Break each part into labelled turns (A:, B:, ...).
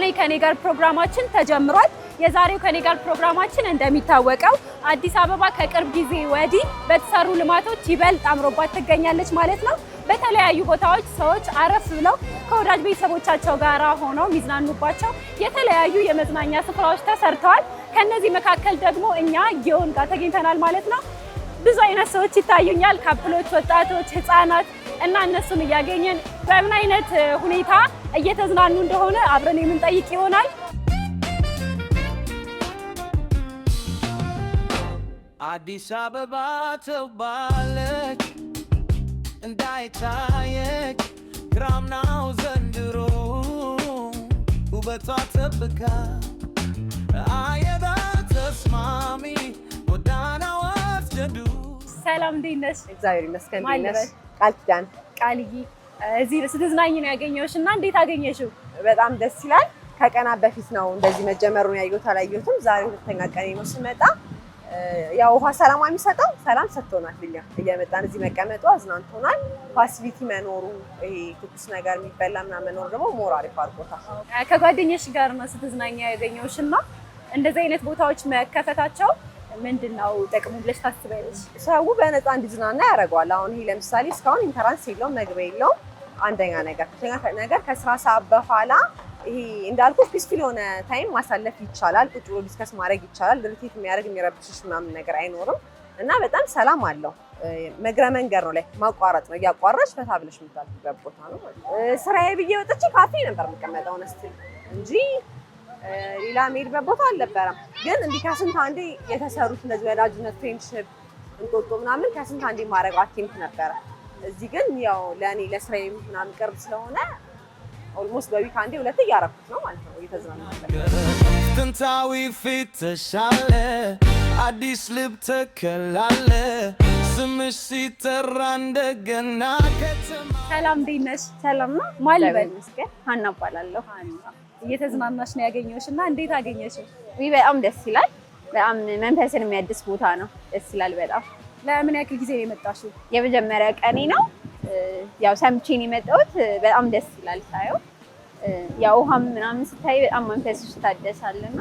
A: የዛሬ ከኔ ጋር ፕሮግራማችን ተጀምሯል። የዛሬው ከኔ ጋር ፕሮግራማችን እንደሚታወቀው አዲስ አበባ ከቅርብ ጊዜ ወዲህ በተሰሩ ልማቶች ይበልጥ አምሮባት ትገኛለች ማለት ነው። በተለያዩ ቦታዎች ሰዎች አረፍ ብለው ከወዳጅ ቤተሰቦቻቸው ጋር ሆነው የሚዝናኑባቸው የተለያዩ የመዝናኛ ስፍራዎች ተሰርተዋል። ከነዚህ መካከል ደግሞ እኛ ጊዮን ጋር ተገኝተናል ማለት ነው። ብዙ አይነት ሰዎች ይታዩኛል፣ ካፕሎች፣ ወጣቶች፣ ህፃናት እና እነሱን እያገኘን በምን አይነት ሁኔታ እየተዝናኑ እንደሆነ አብረን የምንጠይቅ ይሆናል።
B: አዲስ አበባ ተባለች እንዳይታየች ግራምናው ዘንድሮ ውበቷ ተብካ አየዳ ተስማሚ ጎዳናው አስጀዱ።
A: ሰላም እንዴት ነሽ?
C: እግዚአብሔር ይመስገን። እንዴት ነሽ? ቃል ኪዳን
A: ቃልዬ፣ እዚህ ስትዝናኝ ነው ያገኘሁሽ እና እንዴት አገኘሽው?
C: በጣም ደስ ይላል። ከቀናት በፊት ነው እንደዚህ መጀመሩን ያየሁት፣ አላየሁትም። ዛሬ ሁለተኛ ቀኔ ነው ስመጣ። ያው ውሃ ሰላም የሚሰጠው ሰላም ሰጥቶናል። እየመጣን እዚህ መቀመጡ አዝናንቶናል። ፋሲሊቲ መኖሩ፣ ይሄ ትኩስ ነገር የሚበላ ምናምን መኖሩ ደግሞ ሞር አሪፍ አድርጎታል።
A: ከጓደኛሽ ጋር ነው ስትዝናኝ ያገኘሁሽ እና እንደዚህ አይነት ቦታዎች መከፈታቸው ምንድነው ጥቅሙ ብለሽ ታስቢያለሽ?
C: ሰው በነፃ እንዲዝናና ያደርገዋል። አሁን ይሄ ለምሳሌ እስካሁን ኢንተራንስ የለውም፣ መግቢያ የለውም። አንደኛ ነገር ከስራ ሰዓት በኋላ ይሄ እንዳልኩ ፒስፉል የሆነ ታይም ማሳለፍ ይቻላል። ቁጭ ብሎ ዲስከስ ማድረግ ይቻላል። ድርቴት የሚያደርግ የሚረብሽሽ ምናምን ነገር አይኖርም እና በጣም ሰላም አለው። መግረ መንገድ ነው ላይ ማቋረጥ ነው፣ እያቋረጥሽ ፈታ ብለሽ የምታልፊበት ቦታ ነው ማለት ነው። ስራዬ ብዬ ወጥቼ ካፌ ነበር የምቀመጠው እንጂ ሌላ የምሄድበት ቦታ አልነበረም። ግን እንዲህ ከስንት አንዴ የተሰሩት እነዚህ ወዳጅነት፣ ፍሬንድሺፕ፣ እንጦጦ ምናምን ከስንት አንዴ ማድረግ አቴምፕት ነበረ። እዚህ ግን ያው ለእኔ ለስራዬ ምናምን ቅርብ ስለሆነ ኦልሞስት በዊክ አንዴ ሁለቴ እያደረኩት ነው ማለት ነው። እየተዝናናሁ
B: ጥንታዊ ፊት ተሻለ፣ አዲስ ልብ ተከላለ፣ ስምሽ ሲጠራ እንደገና ከተማ።
A: ሰላም እንዴት ነሽ?
C: ሰላም ነው።
A: ማን ልበል?
C: መስገን ሀና እባላለሁ።
A: እየተዝናናሽ ነው ያገኘሁሽ እና እንዴት አገኘሽው?
C: በጣም ደስ ይላል። በጣም መንፈስን የሚያድስ ቦታ ነው። ደስ ይላል በጣም።
A: ለምን ያክል ጊዜ ነው የመጣሽው?
C: የመጀመሪያ ቀኔ ነው። ያው ሰምቼ ነው የመጣሁት። በጣም ደስ ይላል ሳየው። ያው ውሃም ምናምን ስታይ በጣም መንፈስሽ ታደሳልና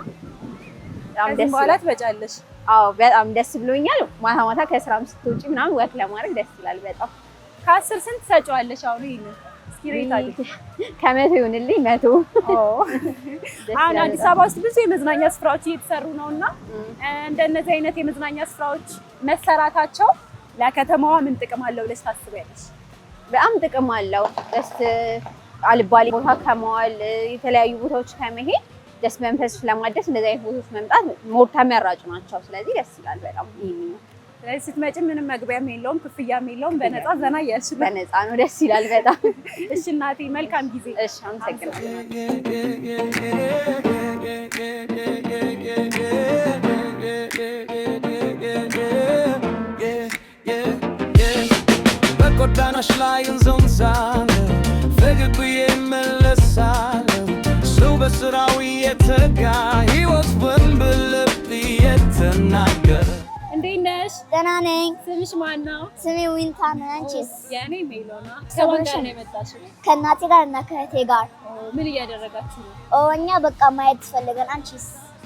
C: በጣም ደስ
A: በኋላ ትበጫለሽ?
C: አዎ በጣም ደስ ብሎኛል። ማታ ማታ ከስራም ስትወጪ ምናምን ወክ ለማድረግ ደስ ይላል በጣም።
A: ከ10 ስንት ሰጪዋለሽ? አሁን ይሄን
C: ከመቶ ይሁንልኝ 100።
A: አሁን አዲስ አበባ ውስጥ ብዙ የመዝናኛ ስፍራዎች እየተሰሩ ነው እና እንደነዚህ አይነት የመዝናኛ ስፍራዎች መሰራታቸው ለከተማዋ ምን ጥቅም አለው ብለሽ ታስቢያለሽ?
C: በጣም ጥቅም አለው። ደስ አልባሌ ቦታ ከመዋል የተለያዩ ቦታዎች ከመሄድ ደስ መንፈስሽ ለማደስ እንደዚህ አይነት ቦታዎች መምጣት ሞር ተመራጭ ናቸው። ስለዚህ ደስ ይላል በጣም።
A: ስለዚህ ስትመጪ ምንም መግቢያም የለውም ክፍያም የለውም፣ በነፃ ዘና እያልሽ ነው።
C: በነፃ ነው። ደስ ይላል በጣም።
A: እሺ እናቴ መልካም ጊዜ።
C: እሺ አመሰግናለሁ።
B: በጎዳናሽ ላይ እንዘንዛለን፣ ፈገግ ብዬ እመለሳለሁ። ሰው በስራው የተጋ ሕይወት በልብ የተናገረ።
A: እንዴት ነሽ?
D: ደህና ነኝ።
A: ስምሽ ማን ነው?
D: ስሜ ዊንታ ነው። አንቺስ?
A: የኔ ሜሎና። ከማን ጋር ነው የመጣሽው?
D: ከእናቴ ጋር እና ከእህቴ ጋር።
A: ምን እያደረጋችሁ ነው?
D: እኛ በቃ ማየት ፈልገን። አንቺስ?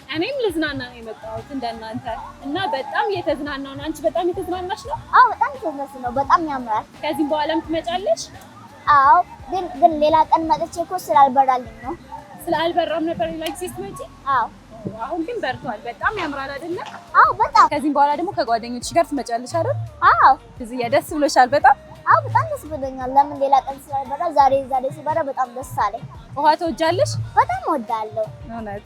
A: እኔም ልዝናና ነው የመጣሁት እንደናንተ እና በጣም እየተዝናናሁ ነው። አንቺ በጣም እየተዝናናሽ ነው?
D: አዎ በጣም ተዝናናሽ ነው። በጣም ያምራል።
A: ከዚህም በኋላም ትመጫለሽ?
D: አዎ ግን ሌላ ቀን መጥቼ እኮ ስላልበራልኝ ነው።
A: ስላልበራም ነበር ሌላ ጊዜ ስትመጪ?
D: አዎ
A: አሁን ግን በርቷል። በጣም ያምራል አይደለ?
D: አዎ በጣም።
A: ከዚህም በኋላ ደግሞ ከጓደኞችሽ ጋር ትመጫለሽ አይደል?
D: አዎ።
A: እዚህ ደስ ብሎሻል በጣም?
D: አዎ በጣም ደስ ብሎኛል። ለምን ሌላ ቀን ስላልበራ ዛሬ ሲበራ በጣም ደስ አለኝ።
A: ውሃ ትወጃለሽ?
D: በጣም እወዳለሁ።
A: እውነት?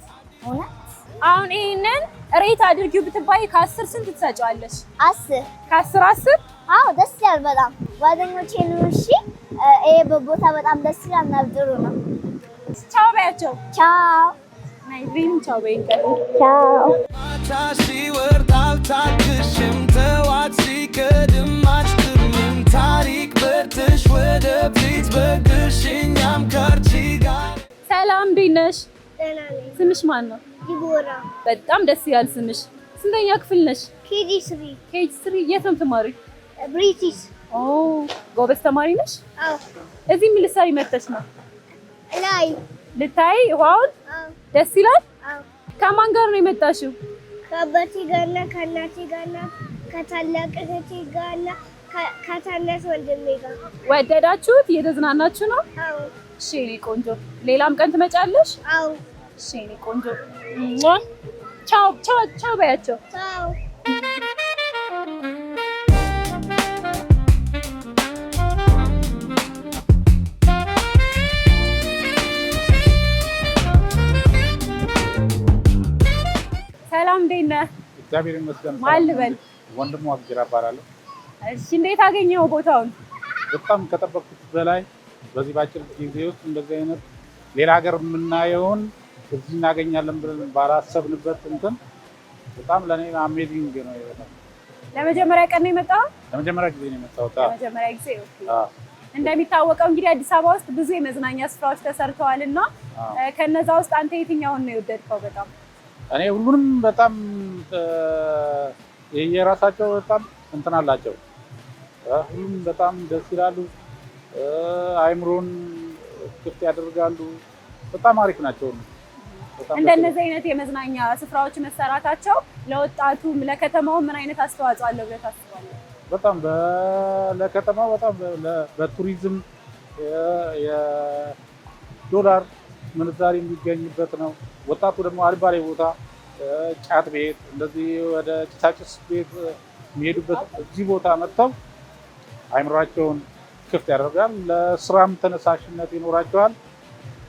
D: አሁን
A: ይሄንን ሬት አድርጊው ብትባይ ከ10 ስንት ትሰጪዋለሽ?
D: 10
A: ከ10 10?
D: አዎ ደስ ይላል በጣም። ጓደኞቼ ነው። እሺ ይሄ ቦታ በጣም ደስ ይላል እና ጥሩ ነው።
A: ቻው በያቸው።
D: ቻው።
A: ናይሪም ቻው በይንቀር።
D: ቻው።
B: ማታ ሲወርድ አልታግሽም፣ ተዋት ሲቀድም አትጥምም። ታሪክ በርትሽ ወደፊት በግሽ እኛም ከአንቺ ጋር።
A: ሰላም እንዴት ነሽ?
D: ደህና ነኝ።
A: ስምሽ ማን ነው?
D: ዲቦራ።
A: በጣም ደስ ይላል ስምሽ። ስንተኛ ክፍል ነሽ?
D: KG3።
A: KG3 የት ነው የምትማሪው?
D: ብሪቲሽ።
A: ኦ ጎበዝ ተማሪ ነሽ?
D: አዎ።
A: እዚህ ምን ልትሰሪ መጥተሽ ነው?
D: ላይ
A: ልታይ ውሃውን?
D: አዎ።
A: ደስ ይላል። ከማን ጋር ነው የመጣሽው?
D: ከአባቴ ጋርና ከእናቴ ጋርና ከታላቅ እህቴ ጋርና ከታናሽ ወንድሜ ጋር።
A: ወደዳችሁት? እየተዝናናችሁ ነው?
D: አዎ።
A: እሺ የኔ ቆንጆ፣ ሌላም ቀን ትመጫለሽ?
D: አዎ።
A: እሺ የኔ ቆንጆ፣ ቻው ቻው ቻው በያቸው።
D: ቻው።
A: ሰላም፣ እንዴት ነህ?
E: እግዚአብሔር ይመስገን።
A: ማን ልበል?
E: ወንድሙ አብጅራ እባላለሁ።
A: እሺ፣ እንዴት አገኘኸው ቦታውን?
E: በጣም ከጠበቅኩት በላይ በዚህ ባጭር ጊዜ ውስጥ እንደዚህ አይነት ሌላ ሀገር የምናየውን እዚህ እናገኛለን ብለን ባላሰብንበት እንትን በጣም ለእኔ አሜዚንግ ነው።
A: ለመጀመሪያ ቀን ነው የመጣው?
E: ለመጀመሪያ ጊዜ ነው የመጣሁት።
A: ለመጀመሪያ ጊዜ። እንደሚታወቀው እንግዲህ አዲስ አበባ ውስጥ ብዙ የመዝናኛ ስፍራዎች ተሰርተዋል እና ከነዛ ውስጥ አንተ የትኛውን ነው የወደድከው በጣም?
E: እኔ ሁሉንም በጣም የራሳቸው በጣም እንትን አላቸው። ሁሉም በጣም ደስ ይላሉ። አይምሮን ክፍት ያደርጋሉ። በጣም አሪፍ ናቸው።
A: እንደነዚህ አይነት የመዝናኛ ስፍራዎች መሰራታቸው ለወጣቱም ለከተማውም ምን አይነት አስተዋጽኦ አለው ብለህ ታስባለህ?
E: በጣም ለከተማው በጣም በቱሪዝም የዶላር ምንዛሪ የሚገኝበት ነው። ወጣቱ ደግሞ አልባሌ ቦታ ጫት ቤት እንደዚህ ወደ ጭሳጭስ ቤት የሚሄዱበት እዚህ ቦታ መጥተው አይምሯቸውን ክፍት ያደርጋል። ለስራም ተነሳሽነት ይኖራቸዋል።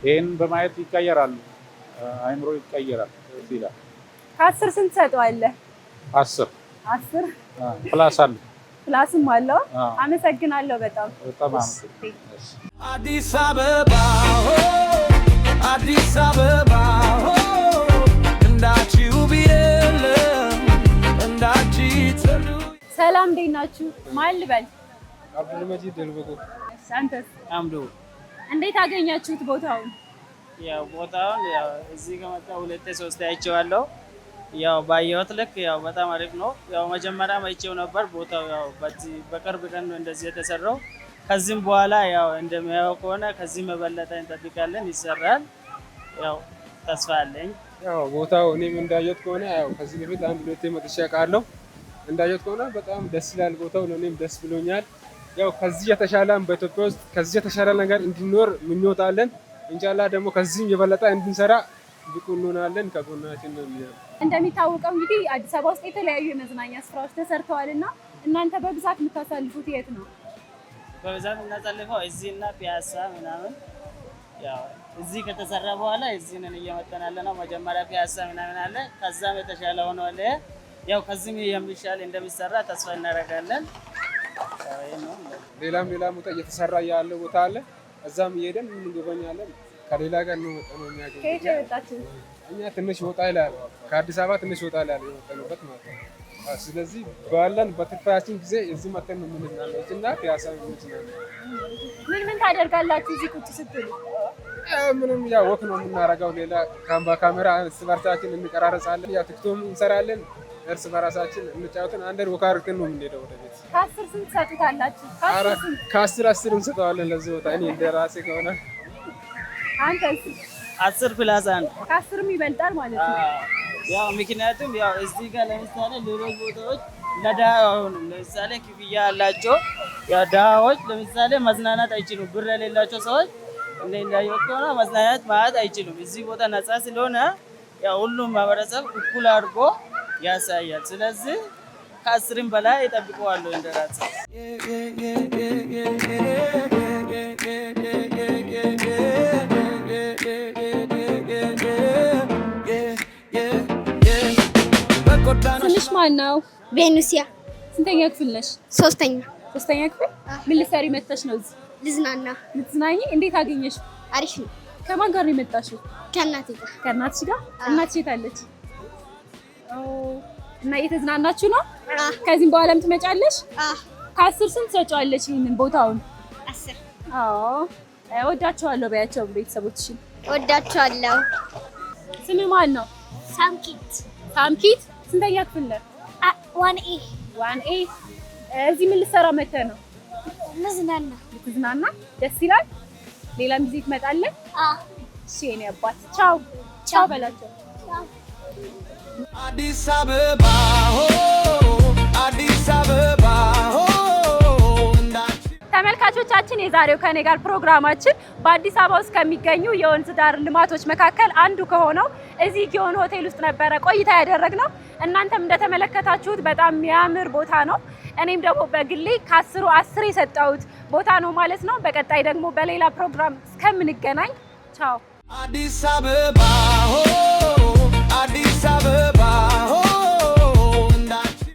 E: ይህን በማየት ይቀየራሉ። አይምሮ ይቀየራል ይላል።
A: ከ10 ስንት ሰጠዋለህ?
E: 10 ፕላስ አለ።
A: ፕላስም አለው። አመሰግናለሁ በጣም
B: አዲስ አበባ አዲስ አበባ እንዳቺው ቢየለም እንዳቺ ጽዱ።
A: ሰላም፣ እንዴት ናችሁ? ማን ልበል?
F: አብዱል መጂድ ደልበጎ።
A: አንተስ?
F: አምዶ።
A: እንዴት አገኛችሁት ቦታውን?
F: ያው ቦታውን ያው እዚህ ከመጣ 2-3 አይቼዋለሁ። ያው ባየሁት ልክ ያው በጣም አሪፍ ነው። ያው መጀመሪያ አይቼው ነበር። ቦታው ያው በቅርብ ቀን ነው እንደዚህ የተሰራው። ከዚህም በኋላ ያው እንደሚያየው ከሆነ ከዚህ መበለጠ እንጠብቃለን፣ ይሰራል። ያው ተስፋ አለኝ።
G: ያው ቦታው እኔም እንዳየሁት ከሆነ ያው ከዚህ በፊት 1-2 መጥቼ አውቃለሁ። እንዳየሁት ከሆነ በጣም ደስ ይላል ቦታው። ለእኔም ደስ ብሎኛል። ያው ከዚህ የተሻለም በኢትዮጵያ ውስጥ ከዚህ የተሻለ ነገር እንዲኖር ምኞት አለን። ኢንሻአላህ ደግሞ ከዚህም የበለጠ እንድንሰራ ብቁ እንሆናለን። ከጎናችን ነው የሚሆነው።
A: እንደሚታወቀው እንግዲህ አዲስ አበባ ውስጥ የተለያዩ የመዝናኛ ስፍራዎች ተሰርተዋልና እናንተ በብዛት የምታሳልፉት የት ነው?
F: በብዛት የምናሳልፈው እዚህና ፒያሳ ምናምን። ያው እዚህ ከተሰራ በኋላ እዚህ ነን እየመጣን ያለ ነው። መጀመሪያ ፒያሳ ምናምን አለ፣ ከዛም የተሻለ ሆኖ አለ። ያው ከዚህም የሚሻል እንደሚሰራ ተስፋ እናደርጋለን።
G: ሌላ ቦታ እየተሰራ ያለ ቦታ አለ። እዛም እየሄደን እንጎበኛለን። ከሌላ ጋር ነው መጣነው የሚያገኝ።
A: ከየት የመጣችሁ?
G: እኛ ትንሽ ወጣ ይላል፣ ከአዲስ አበባ ትንሽ ወጣ ይላል የመጣንበት ማለት ነው። ስለዚህ ባለን በትርፋችን ጊዜ እዚህ መተን ነው የምንዝናናው እና ፒያሳ ነው የምንዝናናው።
A: ምን ታደርጋላችሁ እዚህ ቁጭ ስትሉ?
G: ምንም ያው ወክ ነው የምናደርገው። ሌላ በካሜራ እርስ በርሳችን እንቀራረጻለን። ያው ቲክቶክ እንሰራለን። እርስ በራሳችን እንጫወትን። አንደር ወክ አድርገን ነው የምንሄደው ወደ ቤት።
A: ከ10 ስንት ሰጡታላችሁ?
G: ከ10 እንሰጠዋለን ለዚህ ቦታ። እኔ እንደራሴ ከሆነ
A: አንተስ?
F: 10 ፕላስ 1
A: ከ10ም ይበልጣል ማለት ነው።
F: ያው ምክንያቱም ያው እዚህ ጋር ለምሳሌ ሌሎች ቦታዎች ለድሃ አይሆኑም። ለምሳሌ ክፍያ ያላቸው ያው ድሃዎች ለምሳሌ መዝናናት አይችሉም። ብር የሌላቸው ሰዎች እንዳየሁት ከሆነ መዝናናት ማለት አይችሉም። እዚህ ቦታ ነፃ ስለሆነ ያው ሁሉም ማህበረሰብ እኩል አድርጎ ያሳያል። ስለዚህ ከ10ም በላይ ይጠብቀዋለሁ እንደራሴ።
A: ስምሽ ማን ነው?
D: ቬኑሲያ።
A: ስንተኛ ክፍል ነሽ?
D: 3ኛ
A: ክፍል። ምን ልትሰሪ መጥተሽ ነው እዚህ?
D: ልዝናና።
A: ልትዝናኝ? እንዴት አገኘሽ?
D: አሪፍ ነው።
A: ከማን ጋር ነው የመጣሽው?
D: ከእናቴ ጋር።
A: ከእናትሽ ጋር? እናትሽ የት አለች? እና እየተዝናናችሁ ነው? ከዚህም በኋላም ትመጫለሽ? ከ10 ስንት ትሰጪዋለሽ ይሄንን ቦታውን?
D: 10።
A: እወዳቸዋለሁ በያቸው ቤተሰቦችሽን።
D: እወዳቸዋለሁ።
A: ስምህ ማን ነው?
D: ሳምኪት።
A: ሳምኪት። ስንተኛ ክፍል ነህ?
D: 1A።
A: እዚህ ምን ልትሰራ መተህ ነው?
D: ልዝናና።
A: ልትዝናና? ደስ ይላል። ሌላም ጊዜ ትመጣለህ? እሺ የኔ አባት ቻው። ቻው በላቸው።
B: አዲስ አበባ ሆ አዲስ አበባ ሆ
A: ተመልካቾቻችን የዛሬው ከኔ ጋር ፕሮግራማችን በአዲስ አበባ ውስጥ ከሚገኙ የወንዝ ዳር ልማቶች መካከል አንዱ ከሆነው እዚህ ጊዮን ሆቴል ውስጥ ነበረ ቆይታ ያደረግነው። እናንተም እንደተመለከታችሁት በጣም የሚያምር ቦታ ነው። እኔም ደግሞ በግሌ ከ10 10 የሰጠሁት ቦታ ነው ማለት ነው። በቀጣይ ደግሞ በሌላ ፕሮግራም እስከምንገናኝ ቻው።
B: አዲስ አበባ ሆ አዲስ አበባ ሆ